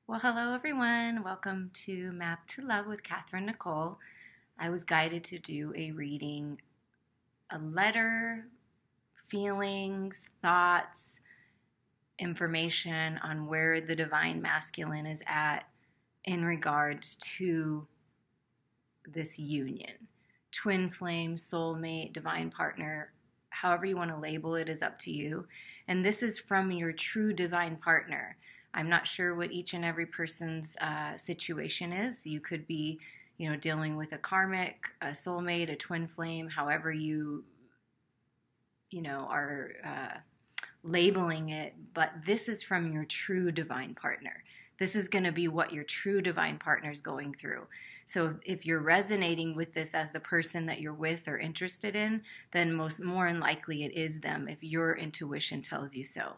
Well, hello everyone. Welcome to Map to Love with Katherine Nichole. I was guided to do a reading, a letter, feelings, thoughts, information on where the divine masculine is at in regards to this union. Twin flame, soulmate, divine partner, however you want to label it is up to you. And this is from your true divine partner. I'm not sure what each and every person's situation is. You could be, dealing with a karmic, a soulmate, a twin flame, however are labeling it. But this is from your true divine partner. This is going to be what your true divine partner is going through. So if you're resonating with this as the person that you're with or interested in, then more than likely it is them if your intuition tells you so.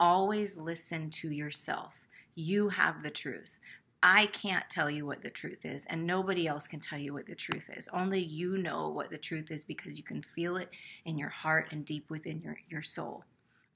Always listen to yourself. You have the truth. I can't tell you what the truth is, and nobody else can tell you what the truth is. Only you know what the truth is because you can feel it in your heart and deep within your soul.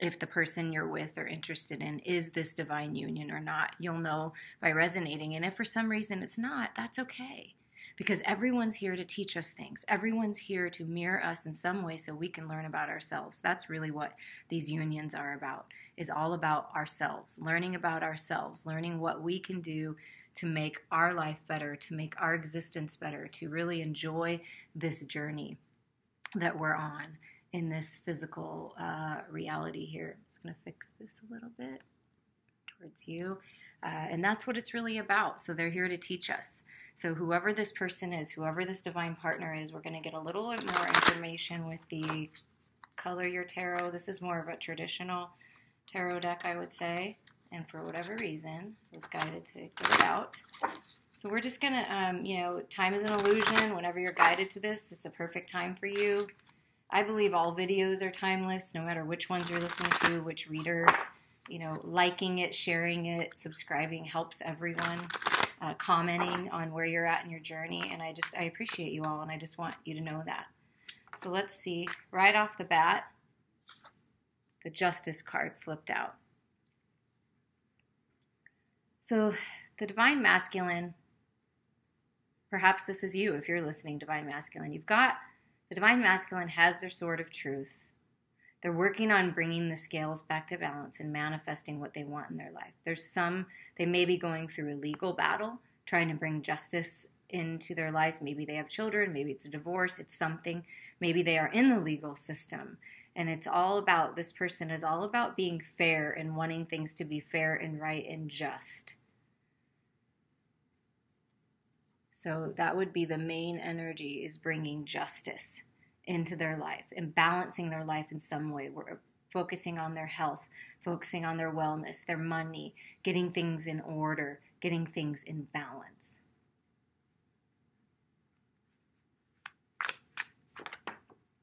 If the person you're with or interested in is this divine union or not, you'll know by resonating. And if for some reason it's not, that's okay. Because everyone's here to teach us things. Everyone's here to mirror us in some way so we can learn about ourselves. That's really what these unions are about, is all about ourselves, learning about ourselves, learning what we can do to make our life better, to make our existence better, to really enjoy this journey that we're on in this physical reality here. I'm just going to fix this a little bit towards you. And that's what it's really about. So they're here to teach us. So whoever this person is, whoever this divine partner is, we're going to get a little bit more information with the Color Your Tarot. This is more of a traditional tarot deck, I would say. And for whatever reason, I was guided to get it out. So we're just going to, time is an illusion. Whenever you're guided to this, it's a perfect time for you. I believe all videos are timeless, no matter which ones you're listening to, which reader. Liking it, sharing it, subscribing helps everyone. Commenting on where you're at in your journey, and I appreciate you all, and I just want you to know that. So let's see, right off the bat, the Justice card flipped out. So the Divine Masculine, perhaps this is you if you're listening, Divine Masculine. The Divine Masculine has their sword of truth. They're working on bringing the scales back to balance and manifesting what they want in their life. They may be going through a legal battle, trying to bring justice into their lives. Maybe they have children, maybe it's a divorce, it's something. Maybe they are in the legal system. And this person is all about being fair and wanting things to be fair and right and just. So that would be the main energy, is bringing justice into their life and balancing their life in some way. We're focusing on their health, focusing on their wellness, their money, getting things in order, getting things in balance.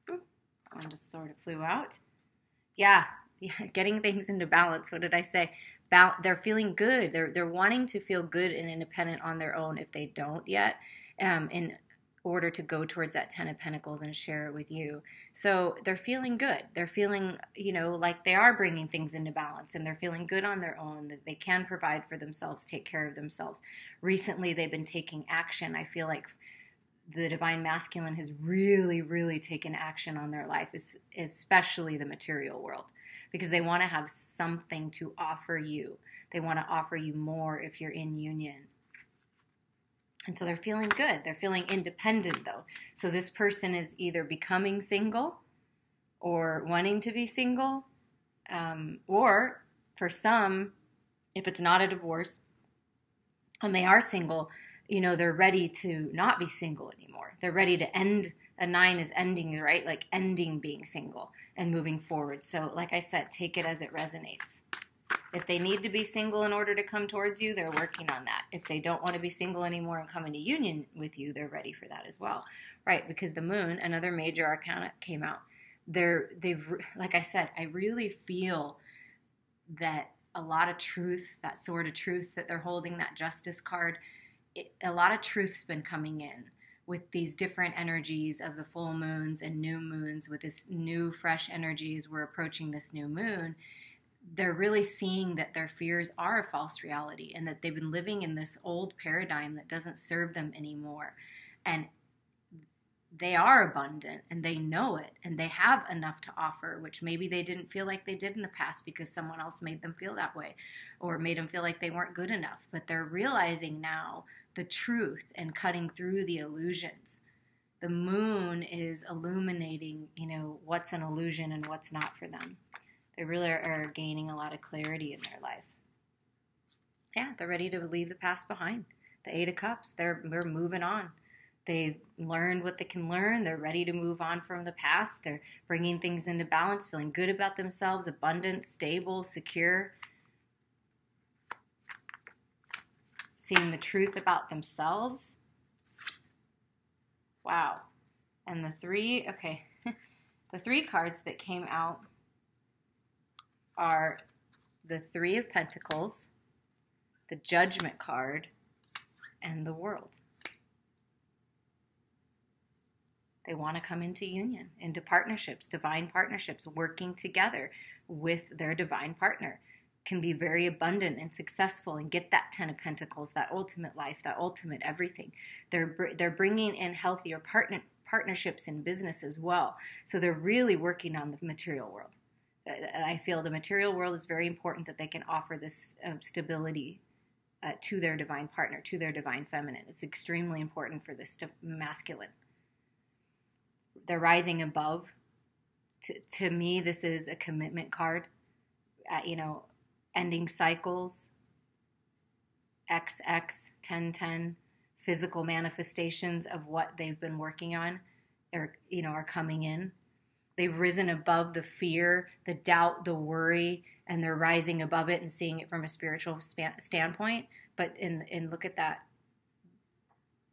One just sort of flew out. Yeah, getting things into balance. What did I say? They're feeling good. They're wanting to feel good and independent on their own if they don't yet. In order to go towards that 10 of Pentacles and share it with you. So they're feeling good. They're feeling, like they are bringing things into balance, and they're feeling good on their own, that they can provide for themselves, take care of themselves. Recently, they've been taking action. I feel like the Divine Masculine has really, really taken action on their life, especially the material world, because they want to have something to offer you. They want to offer you more if you're in union. And so they're feeling good. They're feeling independent, though. So this person is either becoming single or wanting to be single. Or for some, if it's not a divorce and they are single, they're ready to not be single anymore. They're ready to end. A 9 is ending, right? Like ending being single and moving forward. So like I said, take it as it resonates. If they need to be single in order to come towards you, they're working on that. If they don't want to be single anymore and come into union with you, they're ready for that as well. Right, because the moon, another major arcana, came out. Like I said, I really feel that a lot of truth, that sword of truth that they're holding, that Justice card, a lot of truth's been coming in with these different energies of the full moons and new moons, with this new fresh energies. We're approaching this new moon. they're really seeing that their fears are a false reality and that they've been living in this old paradigm that doesn't serve them anymore. And they are abundant and they know it and they have enough to offer, which maybe they didn't feel like they did in the past because someone else made them feel that way or made them feel like they weren't good enough. But they're realizing now the truth and cutting through the illusions. The moon is illuminating, what's an illusion and what's not for them. They really are gaining a lot of clarity in their life. Yeah, they're ready to leave the past behind. The Eight of Cups, they're moving on. They've learned what they can learn. They're ready to move on from the past. They're bringing things into balance, feeling good about themselves, abundant, stable, secure. Seeing the truth about themselves. Wow. And the three cards that came out are the Three of Pentacles, the Judgment card, and the World. They want to come into union, into partnerships, divine partnerships, working together with their divine partner. Can be very abundant and successful and get that 10 of Pentacles, that ultimate life, that ultimate everything. They're bringing in healthier partnerships in business as well. So they're really working on the material world. I feel the material world is very important, that they can offer this stability to their divine partner, to their divine feminine. It's extremely important for this masculine. They're rising above. To me, this is a commitment card. Ending cycles, XX, 1010, physical manifestations of what they've been working on are coming in. They've risen above the fear, the doubt, the worry, and they're rising above it and seeing it from a spiritual standpoint. But look at that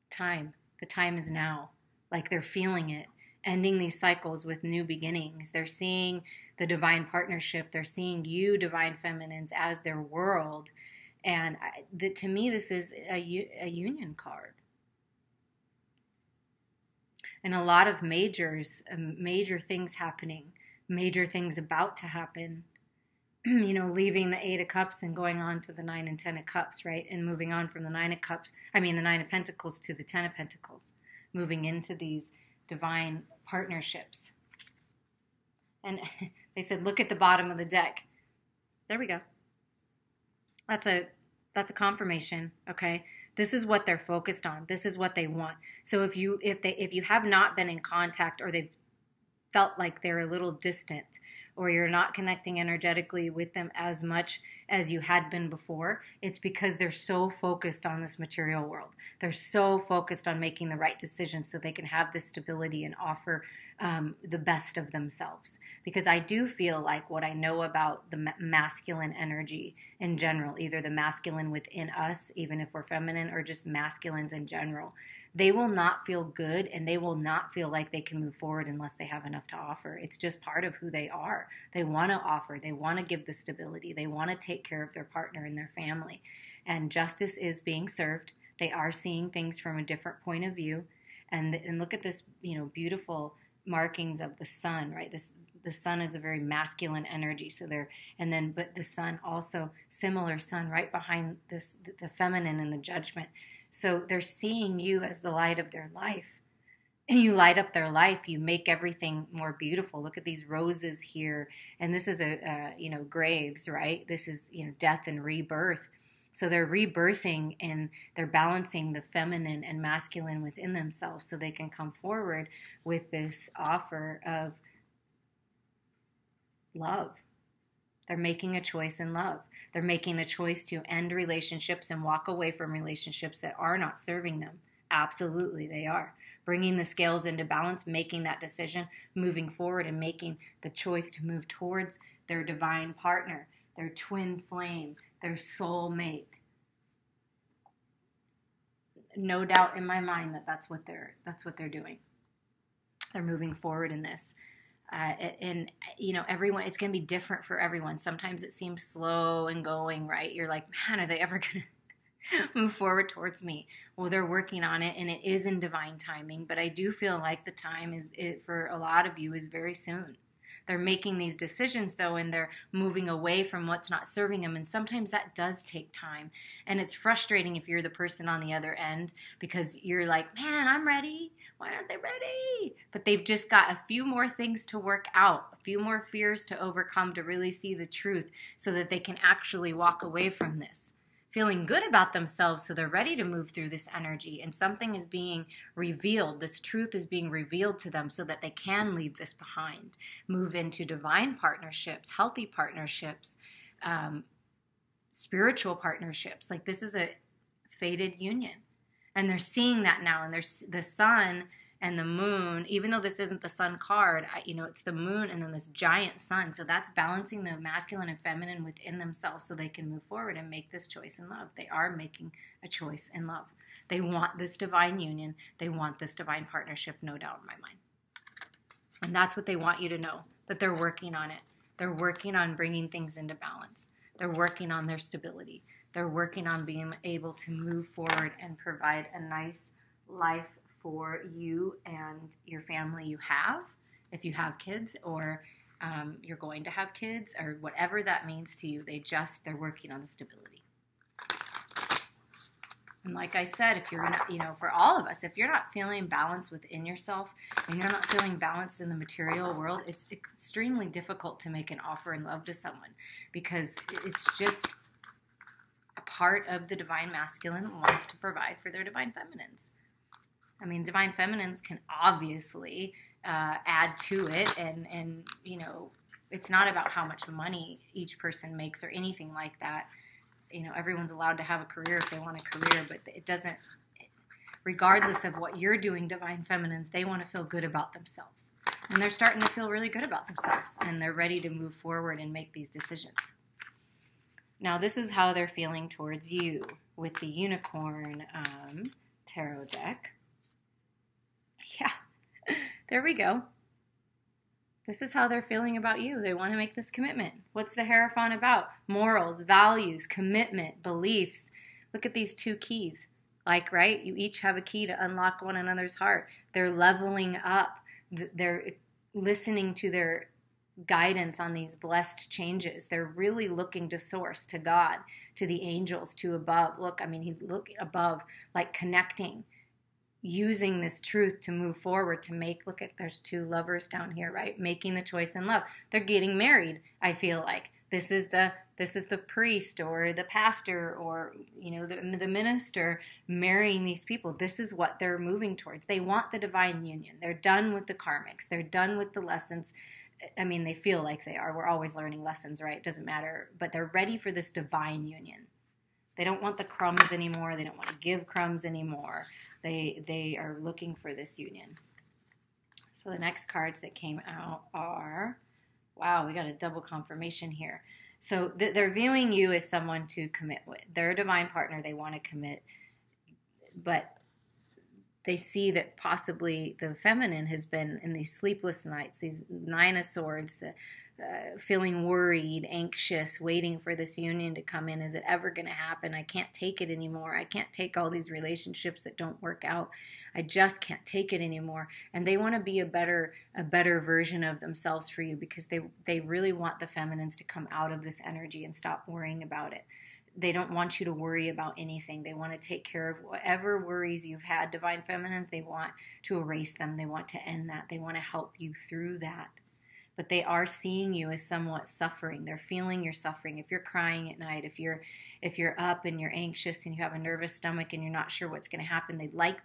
time. The time is now. Like they're feeling it. Ending these cycles with new beginnings. They're seeing the divine partnership. They're seeing you, divine feminines, as their world. And to me, this is a union card. And a lot of major things happening, major things about to happen, leaving the Eight of Cups and going on to the 9 and 10 of Cups, right? And moving on from the 9 of Pentacles to the 10 of Pentacles, moving into these divine partnerships. And they said, look at the bottom of the deck. There we go. That's a confirmation, okay? This is what they're focused on. This is what they want. So if you have not been in contact, or they've felt like they're a little distant, or you're not connecting energetically with them as much as you had been before, it's because they're so focused on this material world. They're so focused on making the right decisions so they can have this stability and offer the best of themselves. Because I do feel like what I know about the masculine energy in general, either the masculine within us, even if we're feminine, or just masculines in general, they will not feel good and they will not feel like they can move forward unless they have enough to offer. It's just part of who they are. They want to offer. They want to give the stability. They want to take care of their partner and their family. And justice is being served. They are seeing things from a different point of view. And look at this, beautiful markings of the sun, right? The sun is a very masculine energy. But the sun also, similar sun right behind this, the feminine and the judgment. So they're seeing you as the light of their life. And you light up their life. You make everything more beautiful. Look at these roses here. And this is graves, right? This is, death and rebirth. So they're rebirthing and they're balancing the feminine and masculine within themselves so they can come forward with this offer of love. They're making a choice in love. They're making a choice to end relationships and walk away from relationships that are not serving them. Absolutely, they are. Bringing the scales into balance, making that decision, moving forward, and making the choice to move towards their divine partner, their twin flame, their soulmate. No doubt in my mind that that's what they're doing. They're moving forward in this. Everyone, it's going to be different for everyone. Sometimes it seems slow and going, right? You're like, man, are they ever going to move forward towards me? Well, they're working on it, and it is in divine timing. But I do feel like the time for a lot of you is very soon. They're making these decisions, though, and they're moving away from what's not serving them. And sometimes that does take time. And it's frustrating if you're the person on the other end, because you're like, man, I'm ready. Why aren't they ready? But they've just got a few more things to work out, a few more fears to overcome to really see the truth so that they can actually walk away from this, feeling good about themselves, so they're ready to move through this energy, and something is being revealed. This truth is being revealed to them so that they can leave this behind, move into divine partnerships, healthy partnerships, spiritual partnerships. Like, this is a fated union. And they're seeing that now, and there's the sun and the moon, even though this isn't the sun card, it's the moon and then this giant sun. So that's balancing the masculine and feminine within themselves so they can move forward and make this choice in love. They are making a choice in love. They want this divine union. They want this divine partnership, no doubt in my mind. And that's what they want you to know, that they're working on it. They're working on bringing things into balance. They're working on their stability. They're working on being able to move forward and provide a nice life for you and your family you have, if you have kids, or you're going to have kids, or whatever that means to you. They're working on the stability. And like I said, if you're gonna, for all of us, if you're not feeling balanced within yourself and you're not feeling balanced in the material world, it's extremely difficult to make an offer in love to someone, because it's just a part of the divine masculine wants to provide for their divine feminines. I mean, divine feminines can obviously add to it, and it's not about how much money each person makes or anything like that. Everyone's allowed to have a career if they want a career, but it doesn't, regardless of what you're doing, divine feminines, they want to feel good about themselves. And they're starting to feel really good about themselves, and they're ready to move forward and make these decisions. Now, this is how they're feeling towards you with the unicorn tarot deck. Yeah, there we go. This is how they're feeling about you. They want to make this commitment. What's the Hierophant about? Morals, values, commitment, beliefs. Look at these two keys. Right? You each have a key to unlock one another's heart. They're leveling up. They're listening to their guidance on these blessed changes. They're really looking to source, to God, to the angels, to above. Look, he's looking above, like connecting, using this truth to move forward, to make, look at, there's two lovers down here, right? Making the choice in love. They're getting married, I feel like. This is the priest or the pastor or, the minister marrying these people. This is what they're moving towards. They want the divine union. They're done with the karmics. They're done with the lessons. They feel like they are. We're always learning lessons, right? It doesn't matter. But they're ready for this divine union. They don't want the crumbs anymore. They don't want to give crumbs anymore. They are looking for this union. So the next cards that came out are, wow, we got a double confirmation here. So they're viewing you as someone to commit with. They're a divine partner. They want to commit. But they see that possibly the feminine has been in these sleepless nights, these Nine of Swords, feeling worried, anxious, waiting for this union to come in. Is it ever going to happen? I can't take it anymore. I can't take all these relationships that don't work out. I just can't take it anymore. And they want to be a better version of themselves for you, because they really want the feminines to come out of this energy and stop worrying about it. They don't want you to worry about anything. They want to take care of whatever worries you've had, divine feminines. They want to erase them. They want to end that. They want to help you through that. But they are seeing you as somewhat suffering. They're feeling your suffering. If you're crying at night, if you're up and you're anxious and you have a nervous stomach and you're not sure what's going to happen, they'd like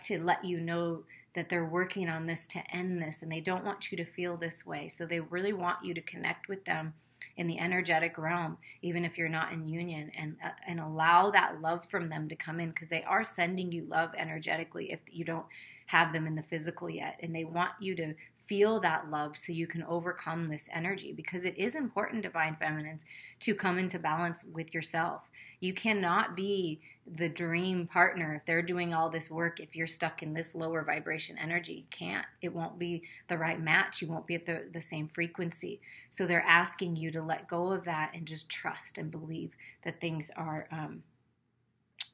to let you know that they're working on this to end this, and they don't want you to feel this way. So they really want you to connect with them in the energetic realm, even if you're not in union, and allow that love from them to come in, because they are sending you love energetically if you don't have them in the physical yet. And they want you to feel that love so you can overcome this energy, because it is important, divine feminines, to come into balance with yourself. You cannot be the dream partner if they're doing all this work. If you're stuck in this lower vibration energy, you can't. It won't be the right match. You won't be at the same frequency. So they're asking you to let go of that and just trust and believe that things are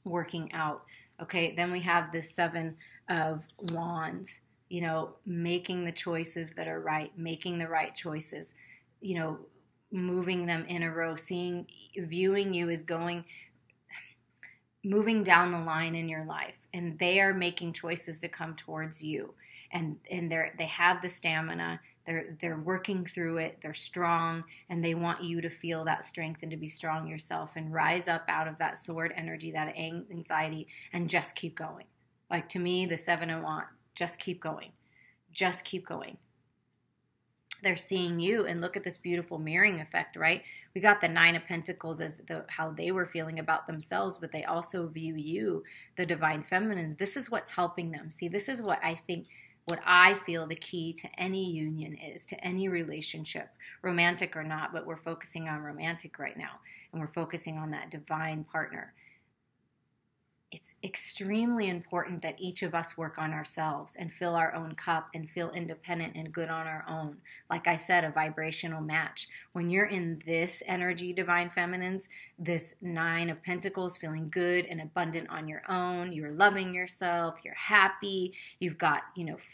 working out. Okay, then we have the Seven of Wands. making the choices that are right, making the right choices, moving them in a row, viewing you as moving down the line in your life, and they are making choices to come towards you, and they have the stamina, they're working through it, they're strong, and they want you to feel that strength and to be strong yourself and rise up out of that sword energy, that anxiety, and just keep going. Like, to me, the 7 of Wands, just keep going, just keep going. They're seeing you, and look at this beautiful mirroring effect, right? We got the 9 of Pentacles as how they were feeling about themselves, but they also view you, the divine feminines. This is what's helping them. See, this is what I feel the key to any union is, to any relationship, romantic or not, but we're focusing on romantic right now, and we're focusing on that divine partner. It's extremely important that each of us work on ourselves and fill our own cup and feel independent and good on our own. Like I said, a vibrational match. When you're in this energy, divine feminines, this 9 of Pentacles, feeling good and abundant on your own, you're loving yourself, you're happy, you've got,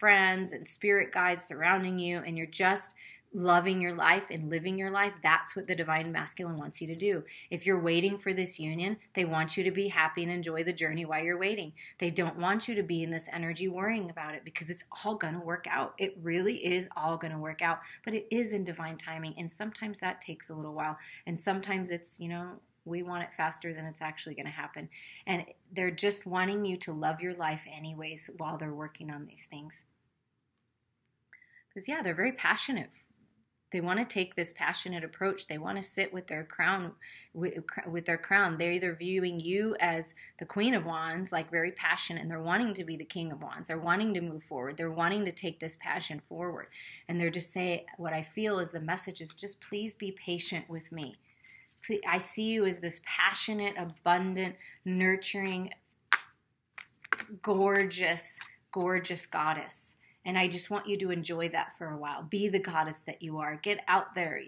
friends and spirit guides surrounding you, and you're just loving your life and living your life. That's what the divine masculine wants you to do. If you're waiting for this union, they want you to be happy and enjoy the journey while you're waiting. They don't want you to be in this energy worrying about it, because it's all going to work out. It really is all going to work out, but it is in divine timing, and sometimes that takes a little while, and sometimes it's, we want it faster than it's actually going to happen. And they're just wanting you to love your life anyways while they're working on these things. Because, they're very passionate. They want to take this passionate approach. They want to sit with their crown, with their crown. They're either viewing you as the Queen of Wands, like very passionate, and they're wanting to be the King of Wands. They're wanting to move forward. They're wanting to take this passion forward. And they're just saying, what I feel is the message is just please be patient with me. Please, I see you as this passionate, abundant, nurturing, gorgeous, gorgeous goddess. And I just want you to enjoy that for a while. Be the goddess that you are. Get out there.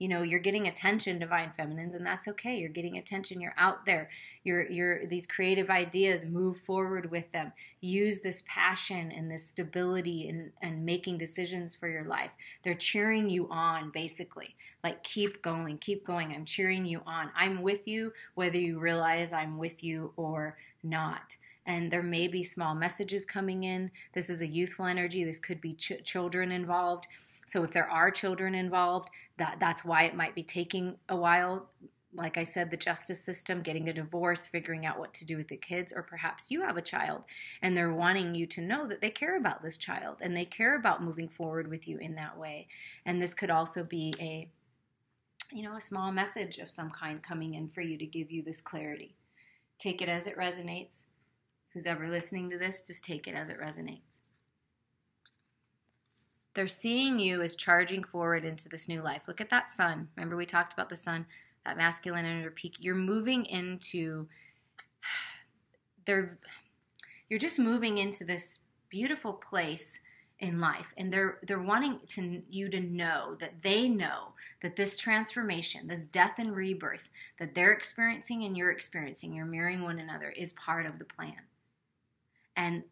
You're getting attention, divine feminines, and that's okay. You're getting attention. You're out there. You're these creative ideas. Move forward with them. Use this passion and this stability and making decisions for your life. They're cheering you on, basically. Like, keep going, keep going. I'm cheering you on. I'm with you, whether you realize I'm with you or not. And there may be small messages coming in. This is a youthful energy. This could be children involved. So if there are children involved, that's why it might be taking a while. Like I said, the justice system, getting a divorce, figuring out what to do with the kids, or perhaps you have a child and they're wanting you to know that they care about this child and they care about moving forward with you in that way. And this could also be a small message of some kind coming in for you to give you this clarity. Take it as it resonates. Who's ever listening to this, just take it as it resonates. They're seeing you as charging forward into this new life. Look at that sun. Remember we talked about the sun, that masculine energy peak. You're moving into, you're just moving into this beautiful place in life. And they're wanting you to know that they know that this transformation, this death and rebirth that they're experiencing and you're mirroring one another, is part of the plan. And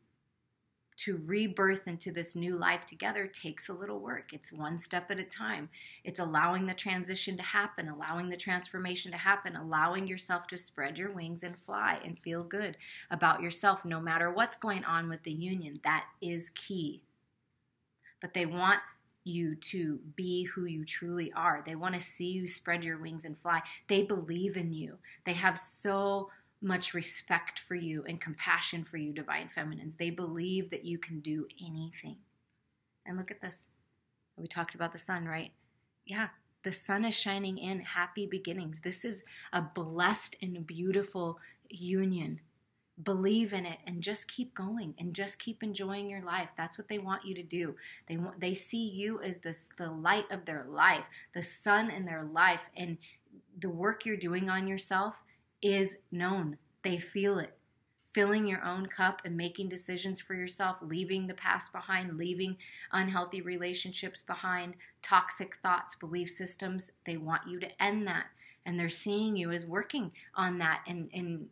to rebirth into this new life together takes a little work. It's one step at a time. It's allowing the transition to happen, allowing the transformation to happen, allowing yourself to spread your wings and fly and feel good about yourself no matter what's going on with the union. That is key. But they want you to be who you truly are. They want to see you spread your wings and fly. They believe in you. They have so much respect for you and compassion for you, divine feminines. They believe that you can do anything. And look at this. We talked about the sun, right? Yeah, the sun is shining in. Happy beginnings. This is a blessed and beautiful union. Believe in it and just keep going and just keep enjoying your life. That's what they want you to do. They see you as the light of their life, the sun in their life, and the work you're doing on yourself is known. They feel it. Filling your own cup and making decisions for yourself, leaving the past behind, leaving unhealthy relationships behind, toxic thoughts, belief systems. They want you to end that. And they're seeing you as working on that and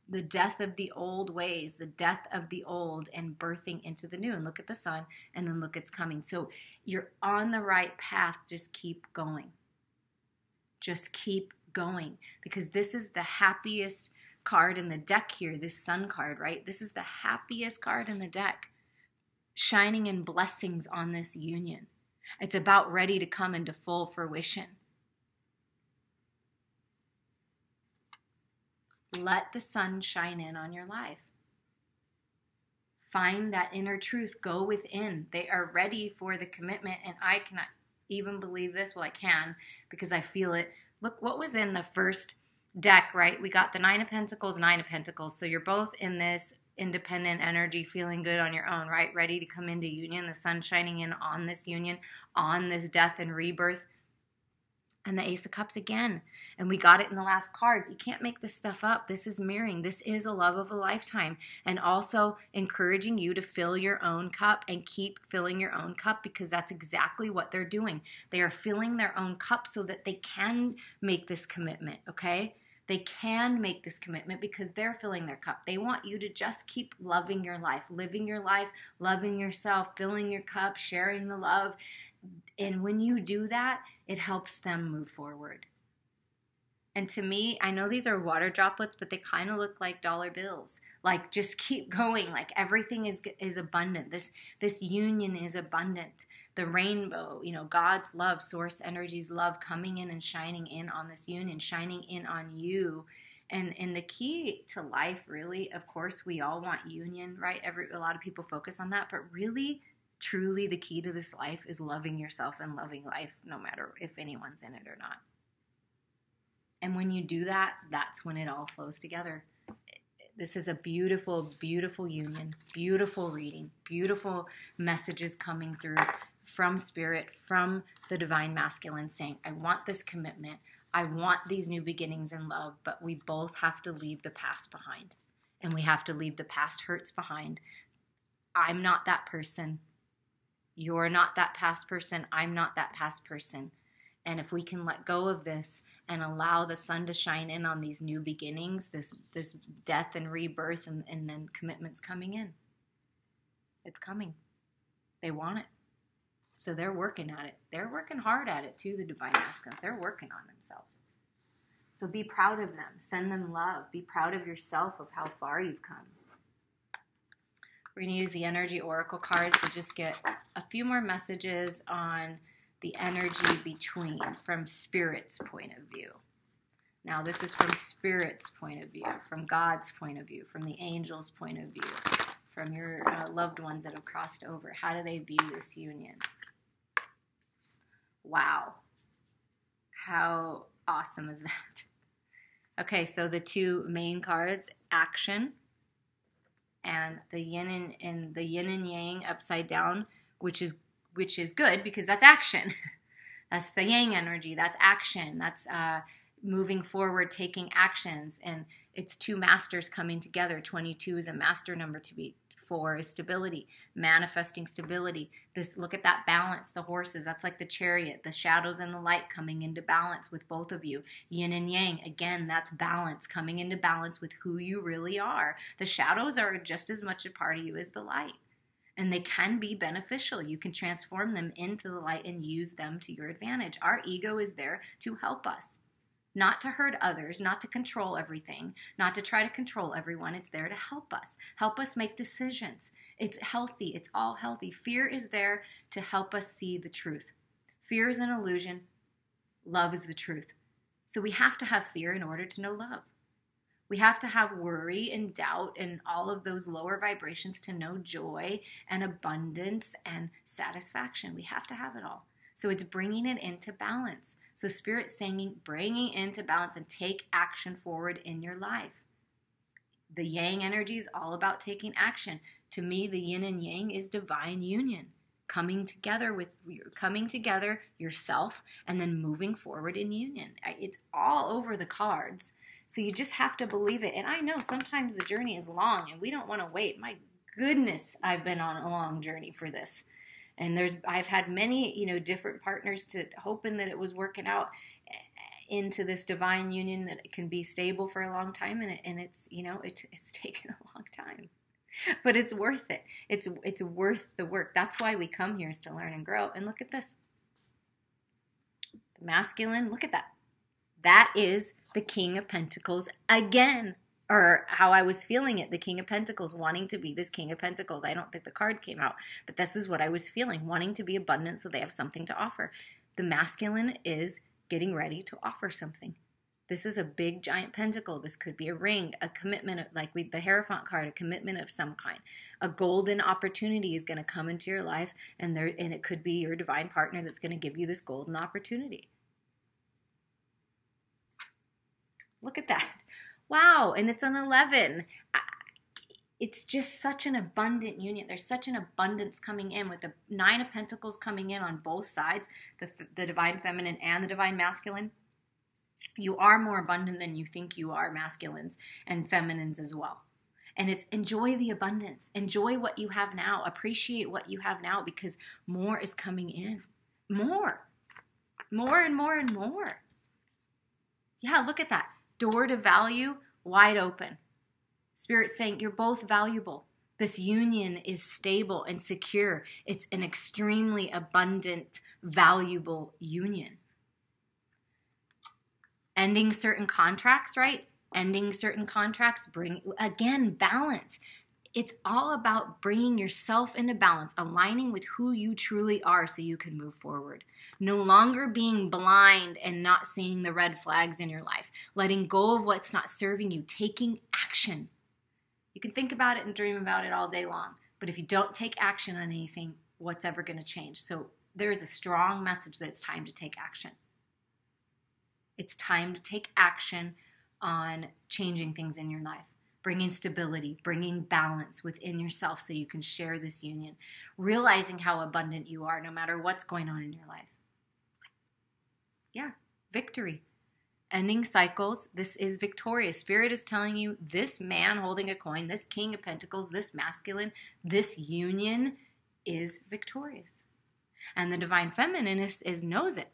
the death of the old ways, the death of the old, and birthing into the new. And look at the sun, and then look, it's coming. So you're on the right path. Just keep going. Just keep going, because this is the happiest card in the deck here, this sun card, right? This is the happiest card in the deck, shining in blessings on this union. It's about ready to come into full fruition. Let the sun shine in on your life. Find that inner truth. Go within. They are ready for the commitment. And I cannot even believe this. Well, I can, because I feel it. Look what was in the first deck, right? We got the Nine of Pentacles, Nine of Pentacles. So you're both in this independent energy, feeling good on your own, right? Ready to come into union. The sun shining in on this union, on this death and rebirth. And the Ace of Cups again. And we got it in the last cards. You can't make this stuff up. This is mirroring. This is a love of a lifetime. And also encouraging you to fill your own cup and keep filling your own cup, because that's exactly what they're doing. They are filling their own cup so that they can make this commitment, okay? They can make this commitment because they're filling their cup. They want you to just keep loving your life, living your life, loving yourself, filling your cup, sharing the love. And when you do that, it helps them move forward. And to me, I know these are water droplets, but they kind of look like dollar bills. Like, just keep going. Like, everything is abundant. This union is abundant. The rainbow, God's love, source energy's love coming in and shining in on this union, shining in on you. And the key to life, really, of course, we all want union, right? A lot of people focus on that, but really, truly, the key to this life is loving yourself and loving life, no matter if anyone's in it or not. And when you do that, that's when it all flows together. This is a beautiful, beautiful union, beautiful reading, beautiful messages coming through from Spirit, from the Divine Masculine, saying, I want this commitment. I want these new beginnings in love, but we both have to leave the past behind. And we have to leave the past hurts behind. I'm not that person. You're not that past person. I'm not that past person. And if we can let go of this and allow the sun to shine in on these new beginnings, this death and rebirth, and then commitments coming in. It's coming. They want it. So they're working at it. They're working hard at it too, the Divine Masculines. They're working on themselves. So be proud of them. Send them love. Be proud of yourself, of how far you've come. We're going to use the Energy Oracle cards to just get a few more messages on the energy between, from Spirit's point of view. Now, this is from Spirit's point of view, from God's point of view, from the angels' point of view, from your loved ones that have crossed over. How do they view this union? Wow. How awesome is that? Okay, so the two main cards, action, and the yin and yang upside down, which is good because that's action. That's the yang energy. That's action. That's moving forward, taking actions. And it's two masters coming together. 22 is a master number to be. 4 is stability, manifesting stability. Look at that balance, the horses. That's like the chariot, the shadows and the light coming into balance with both of you. Yin and yang, again, that's balance, coming into balance with who you really are. The shadows are just as much a part of you as the light. And they can be beneficial. You can transform them into the light and use them to your advantage. Our ego is there to help us, not to hurt others, not to control everything, not to try to control everyone. It's there to help us make decisions. It's healthy. It's all healthy. Fear is there to help us see the truth. Fear is an illusion. Love is the truth. So we have to have fear in order to know love. We have to have worry and doubt and all of those lower vibrations to know joy and abundance and satisfaction. We have to have it all. So it's bringing it into balance. So Spirit's saying, bringing into balance and take action forward in your life. The yang energy is all about taking action. To me, the yin and yang is divine union. Coming together yourself and then moving forward in union. It's all over the cards. So you just have to believe it. And I know sometimes the journey is long and we don't want to wait. My goodness, I've been on a long journey for this. And I've had many, different partners to hoping that it was working out. into this divine union that it can be stable for a long time, and it's it's taken a long time, but it's worth it. It's worth the work. That's why we come here, is to learn and grow. And look at this, the masculine. Look at that. That is the King of Pentacles again, or how I was feeling it. The King of Pentacles, wanting to be this King of Pentacles. I don't think the card came out, but this is what I was feeling, wanting to be abundant so they have something to offer. The masculine is getting ready to offer something. This is a big giant pentacle. This could be a ring, a commitment, like with the Hierophant card, a commitment of some kind. A golden opportunity is going to come into your life, and it could be your divine partner that's going to give you this golden opportunity. Look at that. Wow, and it's an 11. It's just such an abundant union. There's such an abundance coming in with the 9 of Pentacles coming in on both sides, the divine feminine and the divine masculine. You are more abundant than you think you are, masculines and feminines as well. And it's enjoy the abundance. Enjoy what you have now. Appreciate what you have now, because more is coming in. More. More and more and more. Yeah, look at that. Door to value, wide open. Spirit's saying you're both valuable. This union is stable and secure. It's an extremely abundant, valuable union. Ending certain contracts, right? Ending certain contracts, bring, again, balance. It's all about bringing yourself into balance, aligning with who you truly are so you can move forward. No longer being blind and not seeing the red flags in your life. Letting go of what's not serving you. Taking action. You can think about it and dream about it all day long. But if you don't take action on anything, what's ever going to change? So there is a strong message that it's time to take action. It's time to take action on changing things in your life. Bringing stability, bringing balance within yourself so you can share this union. Realizing how abundant you are no matter what's going on in your life. Yeah, victory. Ending cycles. This is victorious. Spirit is telling you this man holding a coin, this King of Pentacles, this masculine, this union is victorious. And the divine feminine knows it.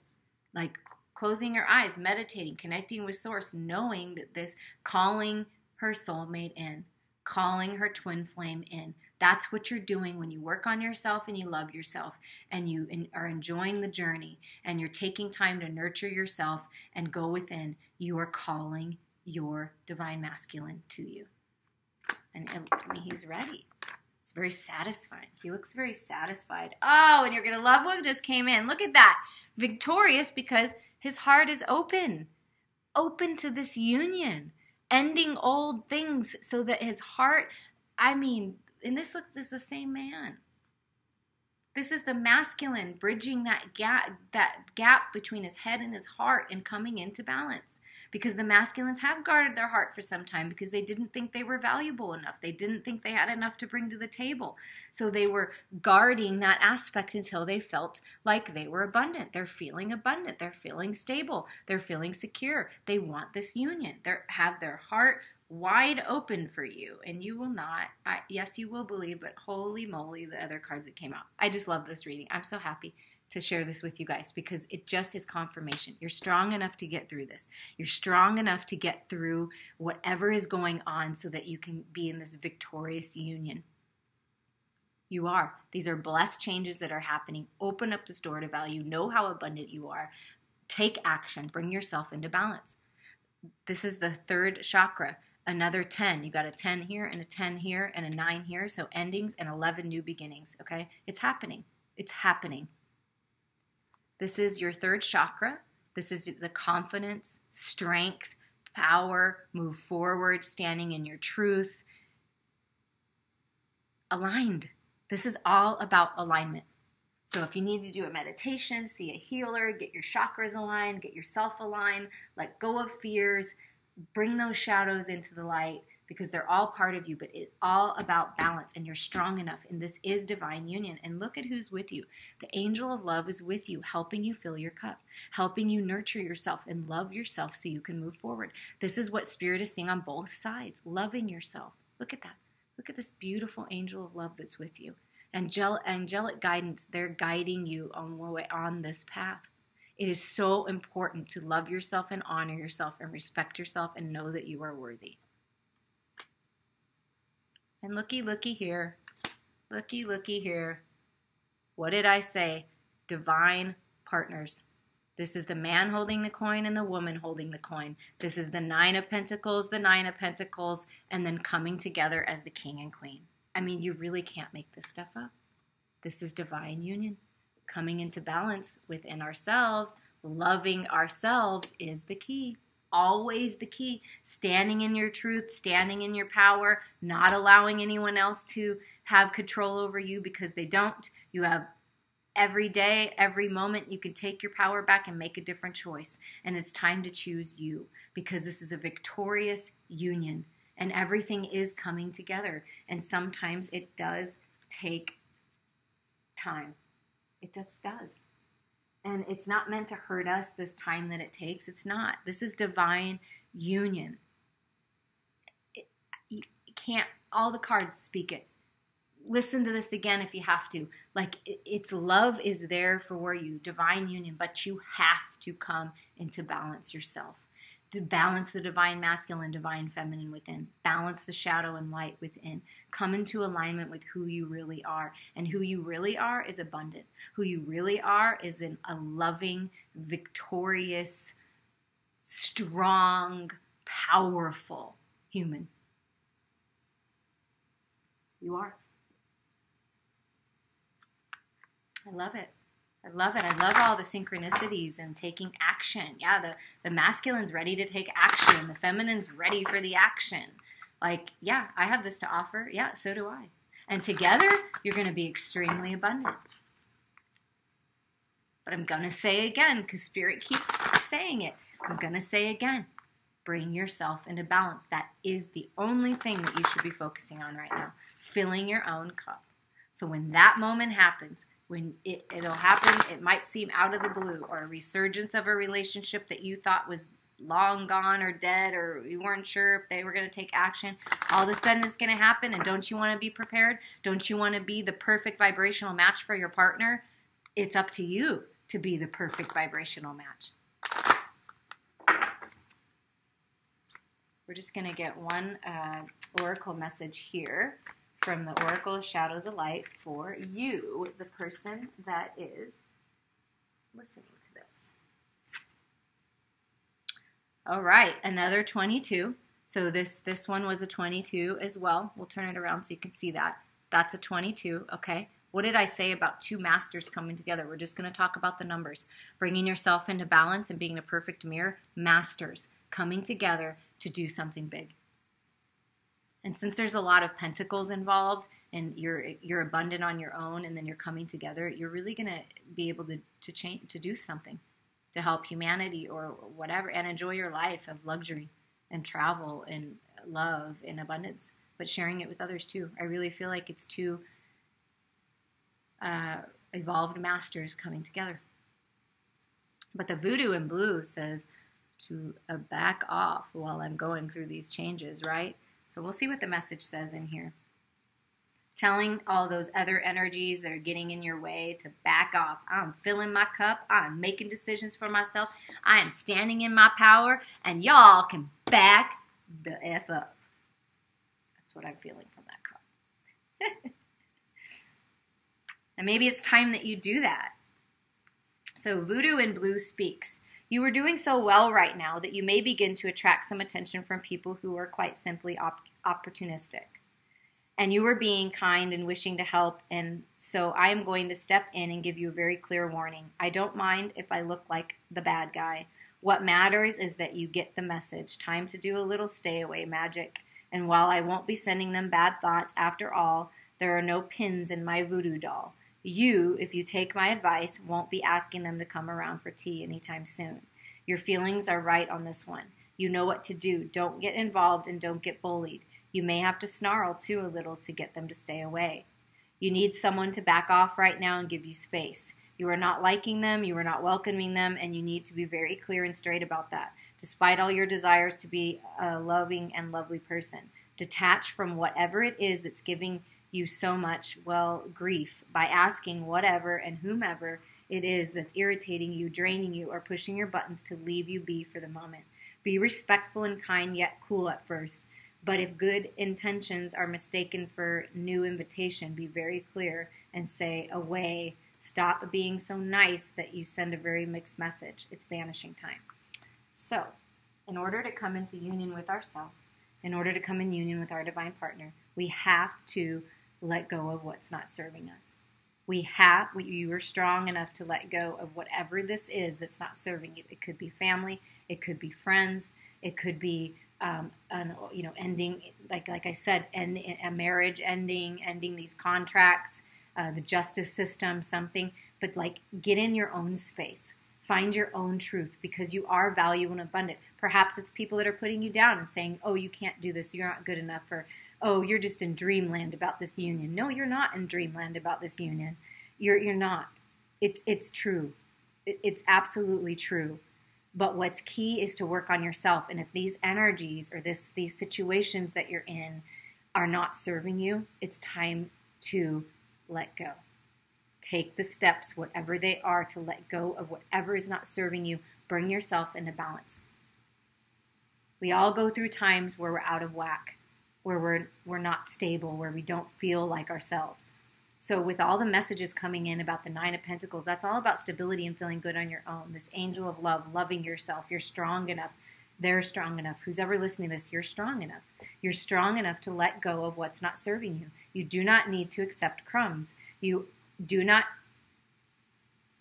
Like closing your eyes, meditating, connecting with source, knowing that this, calling her soulmate in, calling her twin flame in. That's what you're doing when you work on yourself and you love yourself and you are enjoying the journey and you're taking time to nurture yourself and go within. You are calling your divine masculine to you. And I mean, he's ready. It's very satisfying. He looks very satisfied. Oh, and you're going to love one just came in. Look at that. Victorious because his heart is open. Open to this union. Ending old things so that his heart, and this is the same man. This is the masculine bridging that gap between his head and his heart and coming into balance. Because the masculines have guarded their heart for some time because they didn't think they were valuable enough. They didn't think they had enough to bring to the table. So they were guarding that aspect until they felt like they were abundant. They're feeling abundant. They're feeling stable. They're feeling secure. They want this union. They have their heart wide open for you, and you will not, yes, you will believe, but holy moly, the other cards that came out. I just love this reading. I'm so happy to share this with you guys because it just is confirmation. You're strong enough to get through this. You're strong enough to get through whatever is going on so that you can be in this victorious union. You are. These are blessed changes that are happening. Open up this door to value. Know how abundant you are. Take action. Bring yourself into balance. This is the third chakra. Another 10. You got a 10 here and a 10 here and a 9 here. So endings and 11 new beginnings. Okay? It's happening. It's happening. This is your third chakra. This is the confidence, strength, power, move forward, standing in your truth. Aligned. This is all about alignment. So if you need to do a meditation, see a healer, get your chakras aligned, get yourself aligned, let go of fears, bring those shadows into the light because they're all part of you, but it's all about balance and you're strong enough. And this is divine union. And look at who's with you. The angel of love is with you, helping you fill your cup, helping you nurture yourself and love yourself so you can move forward. This is what Spirit is seeing on both sides, loving yourself. Look at that. Look at this beautiful angel of love that's with you. Angelic guidance, they're guiding you on this path. It is so important to love yourself and honor yourself and respect yourself and know that you are worthy. And looky, looky here. Looky, looky here. What did I say? Divine partners. This is the man holding the coin and the woman holding the coin. This is the Nine of Pentacles, the Nine of Pentacles, and then coming together as the King and Queen. I mean, you really can't make this stuff up. This is divine union. Coming into balance within ourselves, loving ourselves is the key. Always the key. Standing in your truth, standing in your power, not allowing anyone else to have control over you because they don't. You have every day, every moment, you can take your power back and make a different choice. And it's time to choose you because this is a victorious union and everything is coming together. And sometimes it does take time. It just does. And it's not meant to hurt us this time that it takes. It's not. This is divine union. You can't, all the cards speak it. Listen to this again if you have to. Like, it's love is there for you, divine union, but you have to come into balance yourself. To balance the divine masculine, divine feminine within. Balance the shadow and light within. Come into alignment with who you really are. And who you really are is abundant. Who you really are is a loving, victorious, strong, powerful human. You are. I love it. I love it. I love all the synchronicities and taking action. Yeah, the masculine's ready to take action. The feminine's ready for the action. Like, yeah, I have this to offer. Yeah, so do I. And together, you're going to be extremely abundant. But I'm going to say again, because Spirit keeps saying it. I'm going to say again, bring yourself into balance. That is the only thing that you should be focusing on right now. Filling your own cup. So when that moment happens, when it'll happen, it might seem out of the blue, or a resurgence of a relationship that you thought was long gone or dead, or you weren't sure if they were going to take action. All of a sudden it's going to happen, and don't you want to be prepared? Don't you want to be the perfect vibrational match for your partner? It's up to you to be the perfect vibrational match. We're just going to get one oracle message here from the Oracle of Shadows of Light for you, the person that is listening to this. All right, another 22. So this one was a 22 as well. We'll turn it around so you can see that. That's a 22, okay? What did I say about two masters coming together? We're just going to talk about the numbers. Bringing yourself into balance and being a perfect mirror. Masters coming together to do something big. And since there's a lot of pentacles involved and you're abundant on your own and then you're coming together, you're really going to be able to change, to do something to help humanity or whatever, and enjoy your life of luxury and travel and love and abundance, but sharing it with others too. I really feel like it's two evolved masters coming together. But the voodoo in blue says to back off while I'm going through these changes, right? So we'll see what the message says in here. Telling all those other energies that are getting in your way to back off. I'm filling my cup. I'm making decisions for myself. I am standing in my power. And y'all can back the F up. That's what I'm feeling from that card. And maybe it's time that you do that. So Voodoo in Blue speaks. You are doing so well right now that you may begin to attract some attention from people who are quite simply opportunistic. And you are being kind and wishing to help, and so I am going to step in and give you a very clear warning. I don't mind if I look like the bad guy. What matters is that you get the message. Time to do a little stay away magic. And while I won't be sending them bad thoughts, after all, there are no pins in my voodoo doll. You, if you take my advice, won't be asking them to come around for tea anytime soon. Your feelings are right on this one. You know what to do. Don't get involved and don't get bullied. You may have to snarl too a little to get them to stay away. You need someone to back off right now and give you space. You are not liking them, you are not welcoming them, and you need to be very clear and straight about that. Despite all your desires to be a loving and lovely person, detach from whatever it is that's giving you so much, well, grief by asking whatever and whomever it is that's irritating you, draining you, or pushing your buttons to leave you be for the moment. Be respectful and kind, yet cool at first. But if good intentions are mistaken for new invitation, be very clear and say, away. Stop being so nice that you send a very mixed message. It's banishing time. So, in order to come into union with ourselves, in order to come in union with our divine partner, we have to let go of what's not serving us. You are strong enough to let go of whatever this is that's not serving you. It could be family, it could be friends, it could be ending, like I said, a marriage ending these contracts, the justice system, something. But get in your own space. Find your own truth, because you are valuable and abundant. Perhaps it's people that are putting you down and saying, oh, you can't do this, you're not good enough, or oh, you're just in dreamland about this union. No, you're not in dreamland about this union. You're not. It's true. It's absolutely true. But what's key is to work on yourself. And if these energies or these situations that you're in are not serving you, it's time to let go. Take the steps, whatever they are, to let go of whatever is not serving you. Bring yourself into balance. We all go through times where we're out of whack, where we're not stable, where we don't feel like ourselves. So with all the messages coming in about the Nine of Pentacles, that's all about stability and feeling good on your own. This angel of love, loving yourself. You're strong enough. They're strong enough. Who's ever listening to this, you're strong enough. You're strong enough to let go of what's not serving you. You do not need to accept crumbs. You do not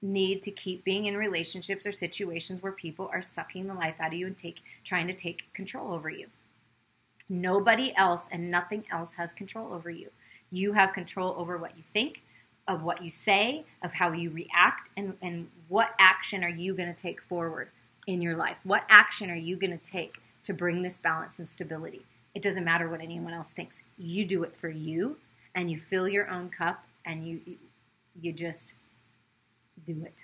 need to keep being in relationships or situations where people are sucking the life out of you and trying to take control over you. Nobody else and nothing else has control over you. You have control over what you think, of what you say, of how you react, and what action are you going to take forward in your life? What action are you going to take to bring this balance and stability? It doesn't matter what anyone else thinks. You do it for you, and you fill your own cup, and you just do it.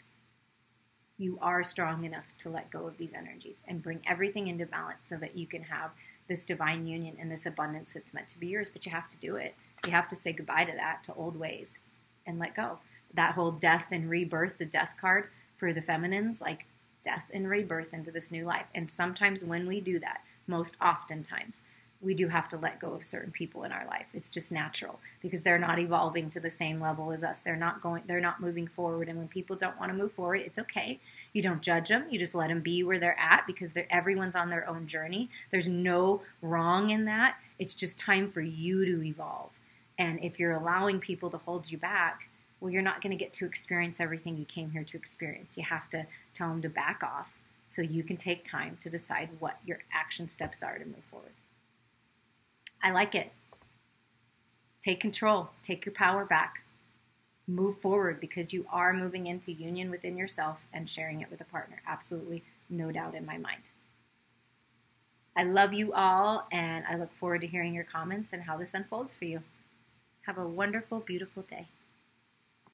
You are strong enough to let go of these energies and bring everything into balance so that you can have this divine union and this abundance that's meant to be yours. But you have to do it. You have to say goodbye to that, to old ways, and let go. That whole death and rebirth, the death card for the feminines, like death and rebirth into this new life. And sometimes when we do that, most oftentimes, we do have to let go of certain people in our life. It's just natural because they're not evolving to the same level as us. They're not moving forward. And when people don't want to move forward, it's okay. You don't judge them. You just let them be where they're at because everyone's on their own journey. There's no wrong in that. It's just time for you to evolve. And if you're allowing people to hold you back, well, you're not going to get to experience everything you came here to experience. You have to tell them to back off so you can take time to decide what your action steps are to move forward. I like it. Take control. Take your power back. Move forward because you are moving into union within yourself and sharing it with a partner. Absolutely no doubt in my mind. I love you all, and I look forward to hearing your comments and how this unfolds for you. Have a wonderful, beautiful day.